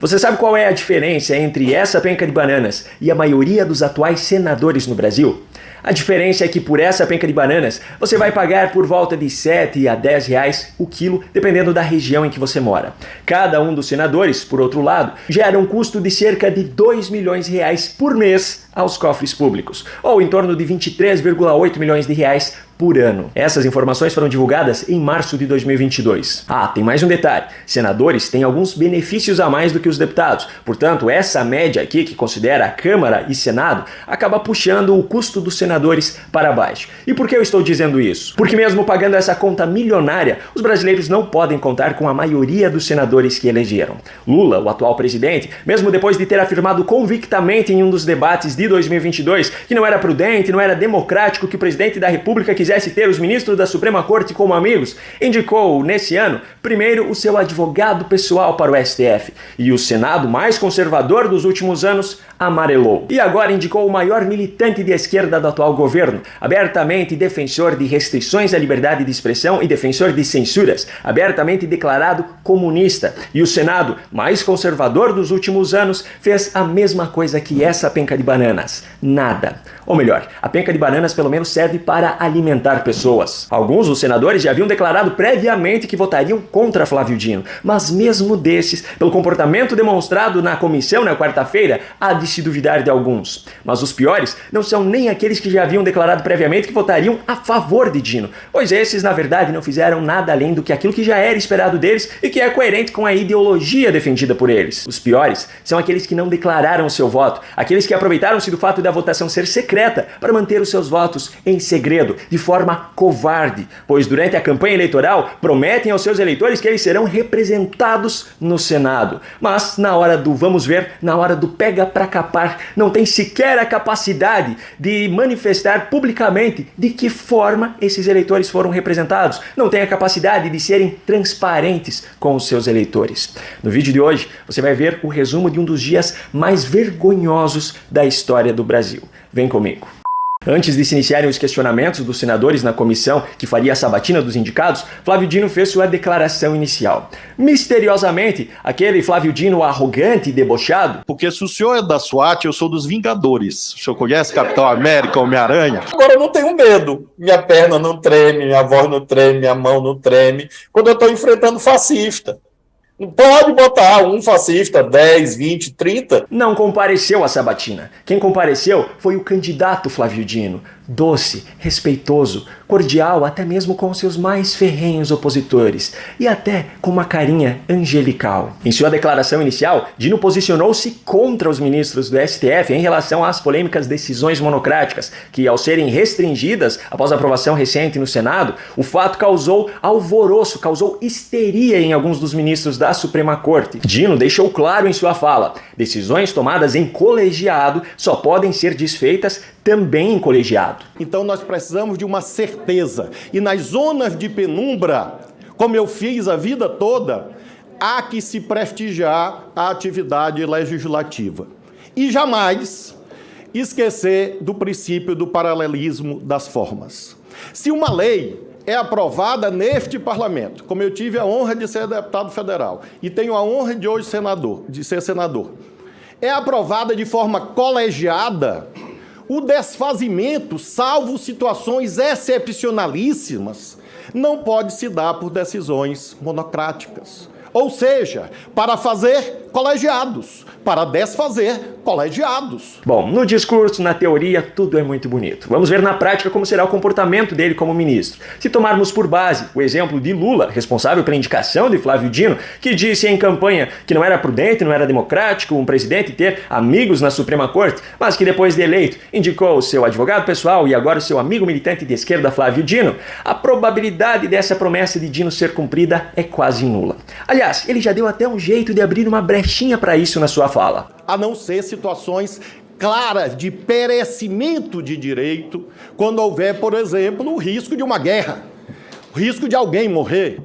Você sabe qual é a diferença entre essa penca de bananas e a maioria dos atuais senadores no Brasil? A diferença é que por essa penca de bananas você vai pagar por volta de 7 a 10 reais o quilo, dependendo da região em que você mora. Cada um dos senadores, por outro lado, gera um custo de cerca de 2 milhões de reais por mês aos cofres públicos, ou em torno de 23,8 milhões de reais por ano. Essas informações foram divulgadas em março de 2022. Tem mais um detalhe. Senadores têm alguns benefícios a mais do que os deputados. Portanto, essa média aqui, que considera a Câmara e Senado, acaba puxando o custo dos senadores para baixo. E por que eu estou dizendo isso? Porque mesmo pagando essa conta milionária, os brasileiros não podem contar com a maioria dos senadores que elegeram. Lula, o atual presidente, mesmo depois de ter afirmado convictamente em um dos debates de 2022 que não era prudente, não era democrático que o presidente da República quisesse ter os ministros da Suprema Corte como amigos, indicou nesse ano primeiro o seu advogado pessoal para o STF e o Senado mais conservador dos últimos anos amarelou. E agora indicou o maior militante de esquerda do atual governo, abertamente defensor de restrições à liberdade de expressão e defensor de censuras, abertamente declarado comunista. E o Senado mais conservador dos últimos anos fez a mesma coisa que essa penca de bananas. Nada. Ou melhor, a penca de bananas pelo menos serve para alimentar pessoas. Alguns dos senadores já haviam declarado previamente que votariam contra Flávio Dino, mas mesmo desses, pelo comportamento demonstrado na comissão na quarta-feira, há de se duvidar de alguns. Mas os piores não são nem aqueles que já haviam declarado previamente que votariam a favor de Dino, pois esses, na verdade, não fizeram nada além do que aquilo que já era esperado deles e que é coerente com a ideologia defendida por eles. Os piores são aqueles que não declararam o seu voto, aqueles que aproveitaram-se do fato da votação ser secreta para manter os seus votos em segredo, de forma covarde, pois durante a campanha eleitoral prometem aos seus eleitores que eles serão representados no Senado. Mas na hora do vamos ver, na hora do pega pra capar, não tem sequer a capacidade de manifestar publicamente de que forma esses eleitores foram representados. Não tem a capacidade de serem transparentes com os seus eleitores. No vídeo de hoje, você vai ver o resumo de um dos dias mais vergonhosos da história do Brasil. Vem comigo. Antes de se iniciarem os questionamentos dos senadores na comissão que faria a sabatina dos indicados, Flávio Dino fez sua declaração inicial. Misteriosamente, aquele Flávio Dino arrogante e debochado... Porque se o senhor é da SWAT, eu sou dos Vingadores. O senhor conhece Capitão América, Homem-Aranha? Agora eu não tenho medo. Minha perna não treme, minha voz não treme, minha mão não treme. Quando eu estou enfrentando fascista. Não pode botar um fascista, 10, 20, 30. Não compareceu à sabatina. Quem compareceu foi o candidato Flávio Dino. Doce, respeitoso, cordial até mesmo com seus mais ferrenhos opositores e até com uma carinha angelical. Em sua declaração inicial, Dino posicionou-se contra os ministros do STF em relação às polêmicas decisões monocráticas, que ao serem restringidas após a aprovação recente no Senado, o fato causou alvoroço, causou histeria em alguns dos ministros da Suprema Corte. Dino deixou claro em sua fala: decisões tomadas em colegiado só podem ser desfeitas também em colegiado. Então nós precisamos de uma certeza. E nas zonas de penumbra, como eu fiz a vida toda, há que se prestigiar a atividade legislativa. E jamais esquecer do princípio do paralelismo das formas. Se uma lei é aprovada neste parlamento, como eu tive a honra de ser deputado federal e tenho a honra de hoje ser senador, é aprovada de forma colegiada, o desfazimento, salvo situações excepcionalíssimas, não pode se dar por decisões monocráticas. Ou seja, para fazer colegiados, para desfazer colegiados. Bom, no discurso, na teoria, tudo é muito bonito. Vamos ver na prática como será o comportamento dele como ministro. Se tomarmos por base o exemplo de Lula, responsável pela indicação de Flávio Dino, que disse em campanha que não era prudente, não era democrático um presidente ter amigos na Suprema Corte, mas que depois de eleito indicou o seu advogado pessoal e agora o seu amigo militante de esquerda Flávio Dino, a probabilidade dessa promessa de Dino ser cumprida é quase nula. Aliás, ele já deu até um jeito de abrir uma brechinha para isso na sua fala. A não ser situações claras de perecimento de direito, quando houver, por exemplo, o risco de uma guerra, o risco de alguém morrer.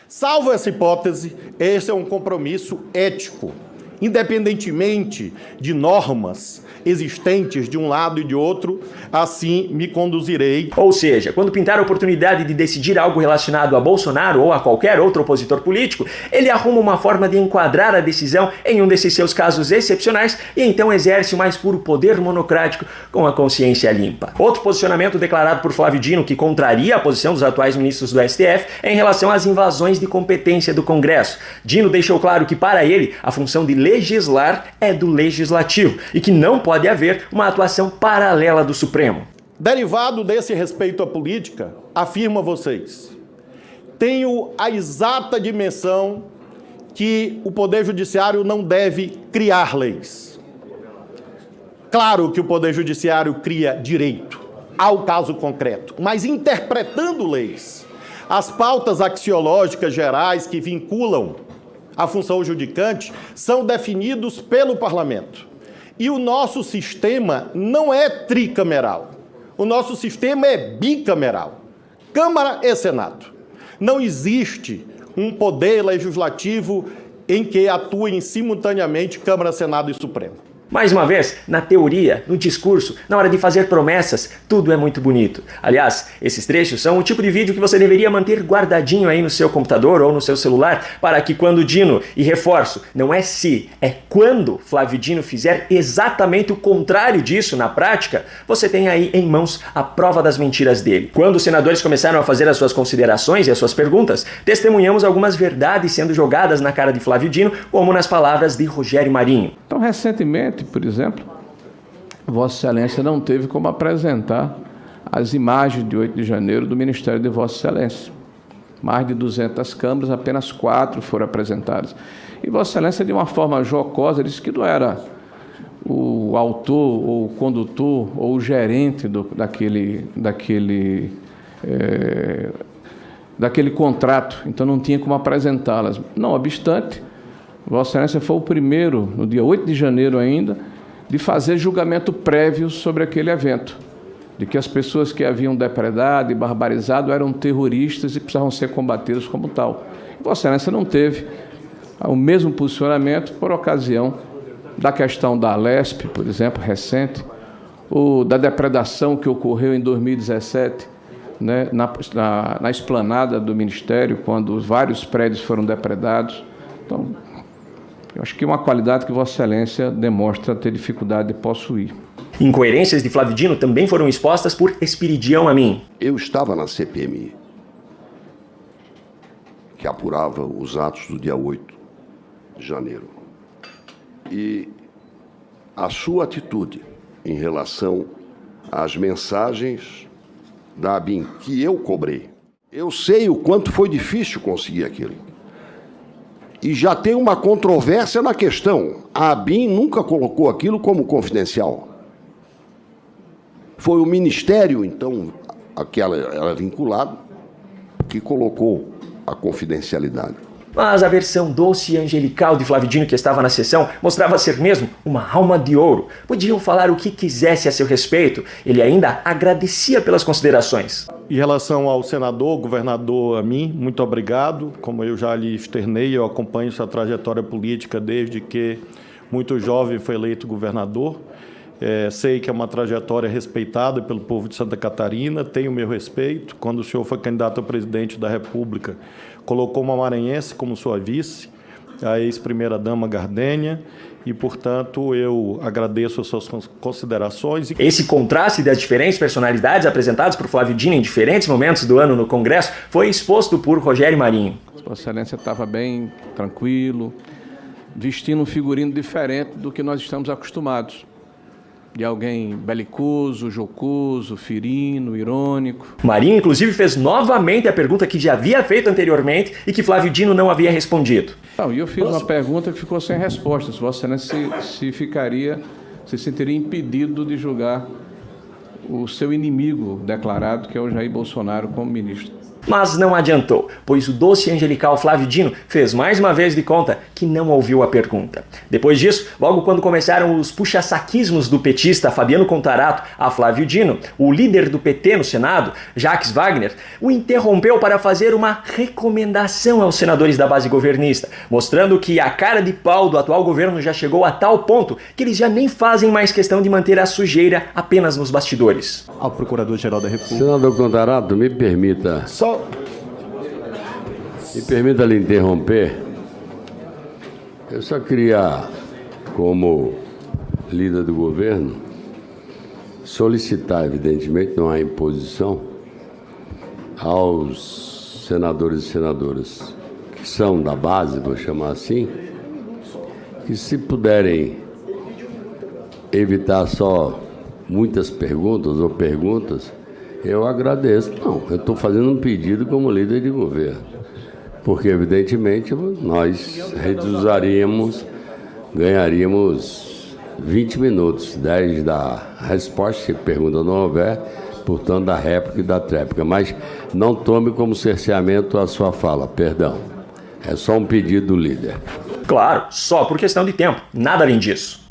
Salvo essa hipótese, esse é um compromisso ético independentemente de normas existentes de um lado e de outro, assim me conduzirei. Ou seja, quando pintar a oportunidade de decidir algo relacionado a Bolsonaro ou a qualquer outro opositor político, ele arruma uma forma de enquadrar a decisão em um desses seus casos excepcionais e então exerce o mais puro poder monocrático com a consciência limpa. Outro posicionamento declarado por Flávio Dino que contraria a posição dos atuais ministros do STF é em relação às invasões de competência do Congresso. Dino deixou claro que para ele a função de legislar é do Legislativo e que não pode haver uma atuação paralela do Supremo. Derivado desse respeito à política, afirmo a vocês, tenho a exata dimensão que o Poder Judiciário não deve criar leis. Claro que o Poder Judiciário cria direito ao caso concreto, mas interpretando leis, as pautas axiológicas gerais que vinculam a função judicante são definidos pelo Parlamento. E o nosso sistema não é tricameral. O nosso sistema é bicameral. Câmara e Senado. Não existe um poder legislativo em que atuem simultaneamente Câmara, Senado e Supremo. Mais uma vez, na teoria, no discurso, na hora de fazer promessas, tudo é muito bonito. Aliás, esses trechos são o tipo de vídeo que você deveria manter guardadinho aí no seu computador ou no seu celular, para que quando Dino, e reforço, não é se, é quando Flávio Dino fizer exatamente o contrário disso na prática, você tenha aí em mãos a prova das mentiras dele. Quando os senadores começaram a fazer as suas considerações e as suas perguntas, testemunhamos algumas verdades sendo jogadas na cara de Flávio Dino, como nas palavras de Rogério Marinho. Então, recentemente, por exemplo, Vossa Excelência não teve como apresentar as imagens de 8 de janeiro do Ministério de Vossa Excelência. Mais de 200 câmaras, apenas 4 foram apresentadas. E Vossa Excelência, de uma forma jocosa, disse que não era o autor, ou o condutor, ou o gerente daquele contrato, então não tinha como apresentá-las. Não obstante, Vossa Excelência foi o primeiro, no dia 8 de janeiro ainda, de fazer julgamento prévio sobre aquele evento, de que as pessoas que haviam depredado e barbarizado eram terroristas e precisavam ser combatidas como tal. Vossa Excelência não teve o mesmo posicionamento por ocasião da questão da Alesp, por exemplo, recente, ou da depredação que ocorreu em 2017, né, na esplanada do Ministério, quando vários prédios foram depredados. Então, eu acho que é uma qualidade que Vossa Excelência demonstra ter dificuldade de possuir. Incoerências de Flávio Dino também foram expostas por Espiridião Amin. Eu estava na CPMI, que apurava os atos do dia 8 de janeiro. E a sua atitude em relação às mensagens da ABIN, que eu cobrei, eu sei o quanto foi difícil conseguir aquilo. E já tem uma controvérsia na questão. A ABIN nunca colocou aquilo como confidencial. Foi o Ministério, então, a que ela era vinculada, que colocou a confidencialidade. Mas a versão doce e angelical de Flávio Dino que estava na sessão mostrava ser mesmo uma alma de ouro. Podiam falar o que quisesse a seu respeito. Ele ainda agradecia pelas considerações. Em relação ao senador, governador Amin, muito obrigado. Como eu já lhe externei, eu acompanho sua trajetória política desde que muito jovem foi eleito governador. Sei que é uma trajetória respeitada pelo povo de Santa Catarina, tenho meu respeito. Quando o senhor foi candidato a presidente da República, colocou uma maranhense como sua vice, a ex-primeira-dama Gardênia, e, portanto, eu agradeço as suas considerações. Esse contraste das diferentes personalidades apresentadas por Flávio Dino em diferentes momentos do ano no Congresso foi exposto por Rogério Marinho. Vossa Excelência estava bem tranquilo, vestindo um figurino diferente do que nós estamos acostumados. De alguém belicoso, jocoso, ferino, irônico. Marinho, inclusive, fez novamente a pergunta que já havia feito anteriormente e que Flávio Dino não havia respondido. Não, e eu fiz uma pergunta que ficou sem resposta. Se Vossa Excelência se sentiria impedido de julgar o seu inimigo declarado, que é o Jair Bolsonaro, como ministro. Mas não adiantou, pois o doce angelical Flávio Dino fez mais uma vez de conta que não ouviu a pergunta. Depois disso, logo quando começaram os puxa-saquismos do petista Fabiano Contarato a Flávio Dino, o líder do PT no Senado, Jacques Wagner, o interrompeu para fazer uma recomendação aos senadores da base governista, mostrando que a cara de pau do atual governo já chegou a tal ponto que eles já nem fazem mais questão de manter a sujeira apenas nos bastidores. Ao Procurador-Geral da República. Senador Contarato, me permita lhe interromper. Eu só queria, como líder do governo, solicitar, evidentemente, não há imposição, aos senadores e senadoras que são da base, vou chamar assim, que se puderem evitar só muitas perguntas ou perguntas, eu agradeço. Não, eu estou fazendo um pedido como líder de governo, porque, evidentemente, nós ganharíamos 20 minutos, 10 da resposta, se pergunta não houver, portanto, da réplica e da tréplica. Mas não tome como cerceamento a sua fala, perdão. É só um pedido do líder. Claro, só por questão de tempo, nada além disso.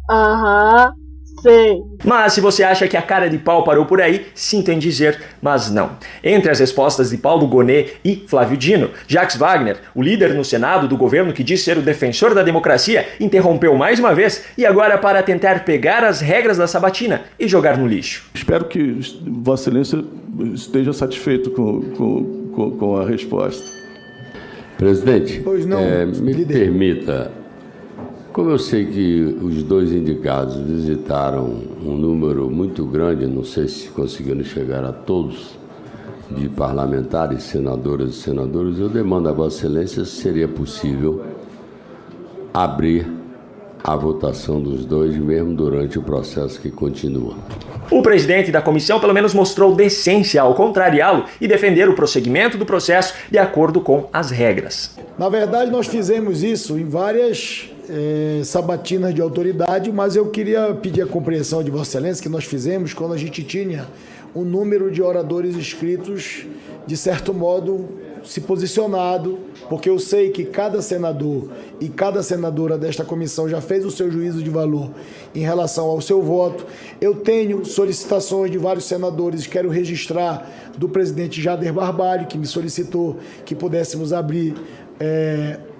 Sei. Mas se você acha que a cara de pau parou por aí, sinto em dizer, mas não. Entre as respostas de Paulo Gonet e Flávio Dino, Jacques Wagner, o líder no Senado do governo que diz ser o defensor da democracia, interrompeu mais uma vez e agora para tentar pegar as regras da sabatina e jogar no lixo. Espero que Vossa Excelência esteja satisfeito com a resposta. Presidente, Pois não, me permita, como eu sei que os dois indicados visitaram um número muito grande, não sei se conseguiram chegar a todos, de parlamentares, senadoras e senadores, eu demando a Vossa Excelência se seria possível abrir a votação dos dois, mesmo durante o processo que continua. O presidente da comissão pelo menos mostrou decência ao contrariá-lo e defender o prosseguimento do processo de acordo com as regras. Na verdade, nós fizemos isso em várias sabatinas de autoridade, mas eu queria pedir a compreensão de Vossa Excelência que nós fizemos quando a gente tinha um número de oradores inscritos, de certo modo, se posicionado, porque eu sei que cada senador e cada senadora desta comissão já fez o seu juízo de valor em relação ao seu voto. Eu tenho solicitações de vários senadores, quero registrar do presidente Jader Barbalho, que me solicitou que pudéssemos abrir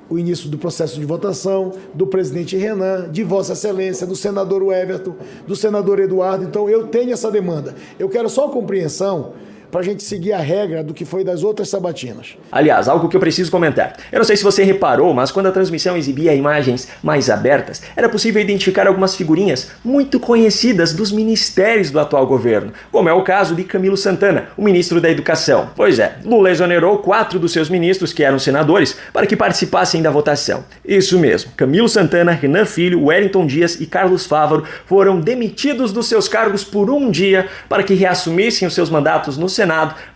o início do processo de votação, do presidente Renan, de Vossa Excelência, do senador Everton, do senador Eduardo. Então, eu tenho essa demanda. Eu quero só a compreensão para a gente seguir a regra do que foi das outras sabatinas. Aliás, algo que eu preciso comentar. Eu não sei se você reparou, mas quando a transmissão exibia imagens mais abertas, era possível identificar algumas figurinhas muito conhecidas dos ministérios do atual governo, como é o caso de Camilo Santana, o ministro da Educação. Pois é, Lula exonerou 4 dos seus ministros, que eram senadores, para que participassem da votação. Isso mesmo, Camilo Santana, Renan Filho, Wellington Dias e Carlos Fávaro foram demitidos dos seus cargos por um dia para que reassumissem os seus mandatos no Senado,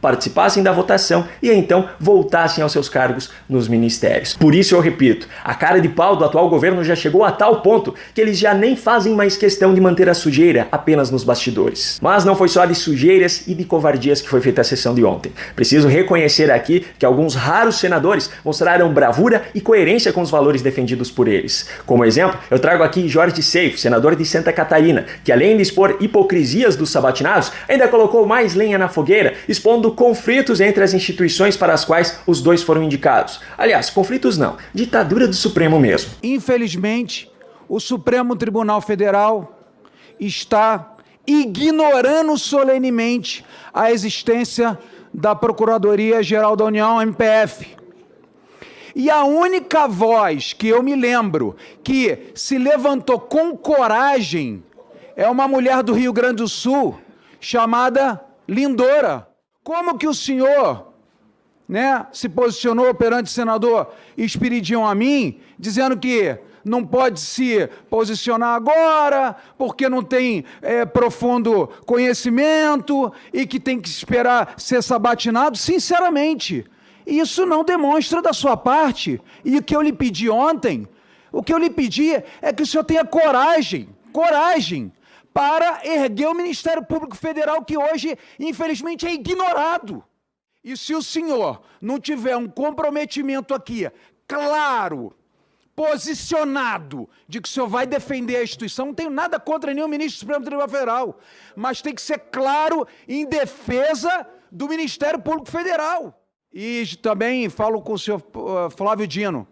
participassem da votação e então voltassem aos seus cargos nos ministérios. Por isso eu repito, a cara de pau do atual governo já chegou a tal ponto que eles já nem fazem mais questão de manter a sujeira apenas nos bastidores. Mas não foi só de sujeiras e de covardias que foi feita a sessão de ontem. Preciso reconhecer aqui que alguns raros senadores mostraram bravura e coerência com os valores defendidos por eles. Como exemplo, eu trago aqui Jorge Seif, senador de Santa Catarina, que além de expor hipocrisias dos sabatinados, ainda colocou mais lenha na fogueira, expondo conflitos entre as instituições para as quais os dois foram indicados. Aliás, conflitos não, ditadura do Supremo mesmo. Infelizmente, o Supremo Tribunal Federal está ignorando solenemente a existência da Procuradoria-Geral da União, MPF. E a única voz que eu me lembro que se levantou com coragem é uma mulher do Rio Grande do Sul chamada Lindora. Como que o senhor, se posicionou perante o senador Espiridião Amin, dizendo que não pode se posicionar agora, porque não tem profundo conhecimento e que tem que esperar ser sabatinado? Sinceramente, isso não demonstra da sua parte. E o que eu lhe pedi ontem, é que o senhor tenha coragem, para erguer o Ministério Público Federal, que hoje, infelizmente, é ignorado. E se o senhor não tiver um comprometimento aqui, claro, posicionado, de que o senhor vai defender a instituição, não tenho nada contra nenhum ministro do Supremo Tribunal Federal, mas tem que ser claro em defesa do Ministério Público Federal. E também falo com o senhor Flávio Dino.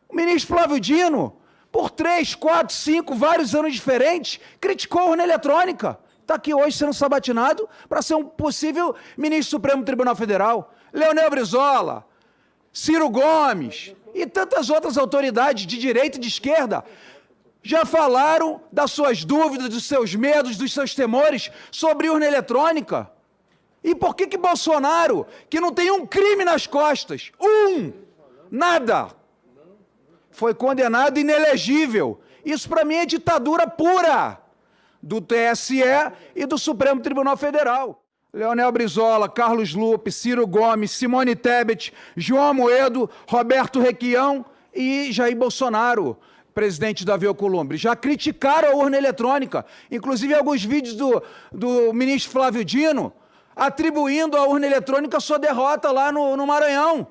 O ministro Flávio Dino, por 3, 4, 5, vários anos diferentes, criticou a urna eletrônica. Está aqui hoje sendo sabatinado para ser um possível ministro do Supremo Tribunal Federal. Leonel Brizola, Ciro Gomes e tantas outras autoridades de direita e de esquerda já falaram das suas dúvidas, dos seus medos, dos seus temores sobre urna eletrônica. E por que Bolsonaro, que não tem um crime nas costas, nada, foi condenado inelegível? Isso para mim é ditadura pura do TSE e do Supremo Tribunal Federal. Leonel Brizola, Carlos Lupe, Ciro Gomes, Simone Tebet, João Amoedo, Roberto Requião e Jair Bolsonaro, presidente da Alcolumbre, já criticaram a urna eletrônica, inclusive alguns vídeos do ministro Flávio Dino, atribuindo à urna eletrônica a sua derrota lá no Maranhão.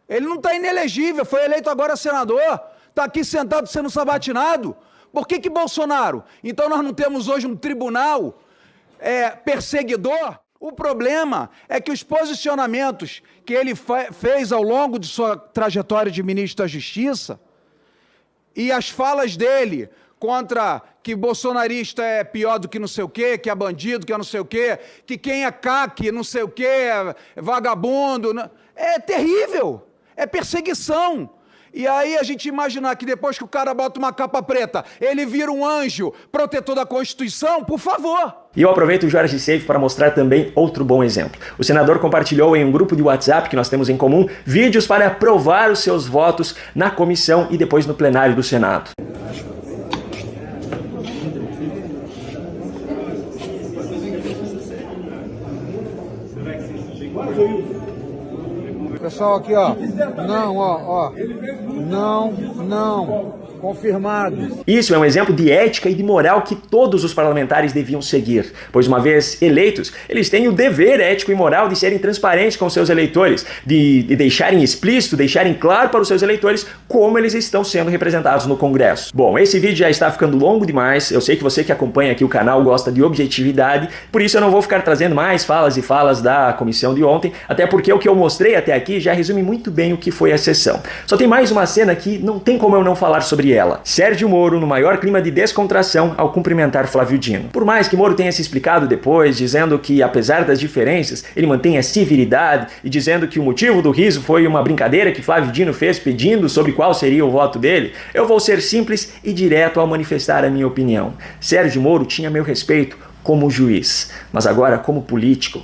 Ele não está inelegível, foi eleito agora senador, está aqui sentado sendo sabatinado. Por que Bolsonaro? Então nós não temos hoje um tribunal perseguidor? O problema é que os posicionamentos que ele fez ao longo de sua trajetória de ministro da Justiça e as falas dele contra que bolsonarista é pior do que não sei o quê, que é bandido, que é não sei o quê, que quem é caque, não sei o quê, é vagabundo, é terrível, é perseguição. E aí a gente imaginar que depois que o cara bota uma capa preta, ele vira um anjo protetor da Constituição, por favor. E eu aproveito o Jorge Seife para mostrar também outro bom exemplo. O senador compartilhou em um grupo de WhatsApp que nós temos em comum vídeos para aprovar os seus votos na comissão e depois no plenário do Senado. Pessoal, aqui, ó. Não. Confirmado. Isso é um exemplo de ética e de moral que todos os parlamentares deviam seguir, pois uma vez eleitos, eles têm o dever ético e moral de serem transparentes com seus eleitores, de deixarem explícito, deixarem claro para os seus eleitores como eles estão sendo representados no Congresso. Bom, esse vídeo já está ficando longo demais, eu sei que você que acompanha aqui o canal gosta de objetividade, por isso eu não vou ficar trazendo mais falas e falas da comissão de ontem, até porque o que eu mostrei até aqui já resume muito bem o que foi a sessão. Só tem mais uma cena que não tem como eu não falar sobre ela. Sérgio Moro, no maior clima de descontração, ao cumprimentar Flávio Dino. Por mais que Moro tenha se explicado depois, dizendo que, apesar das diferenças, ele mantém a civilidade e dizendo que o motivo do riso foi uma brincadeira que Flávio Dino fez pedindo sobre qual seria o voto dele, eu vou ser simples e direto ao manifestar a minha opinião. Sérgio Moro tinha meu respeito como juiz, mas agora como político.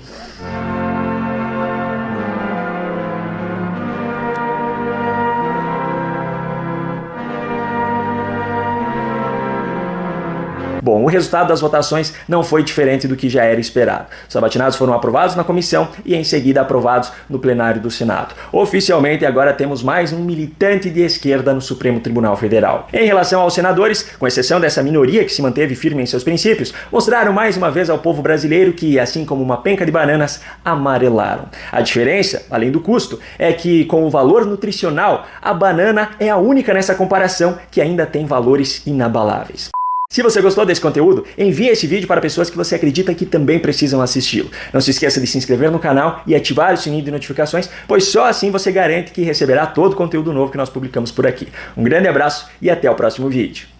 Bom, o resultado das votações não foi diferente do que já era esperado. Os sabatinados foram aprovados na comissão e em seguida aprovados no plenário do Senado. Oficialmente, agora temos mais um militante de esquerda no Supremo Tribunal Federal. Em relação aos senadores, com exceção dessa minoria que se manteve firme em seus princípios, mostraram mais uma vez ao povo brasileiro que, assim como uma penca de bananas, amarelaram. A diferença, além do custo, é que com o valor nutricional, a banana é a única nessa comparação que ainda tem valores inabaláveis. Se você gostou desse conteúdo, envie esse vídeo para pessoas que você acredita que também precisam assisti-lo. Não se esqueça de se inscrever no canal e ativar o sininho de notificações, pois só assim você garante que receberá todo o conteúdo novo que nós publicamos por aqui. Um grande abraço e até o próximo vídeo.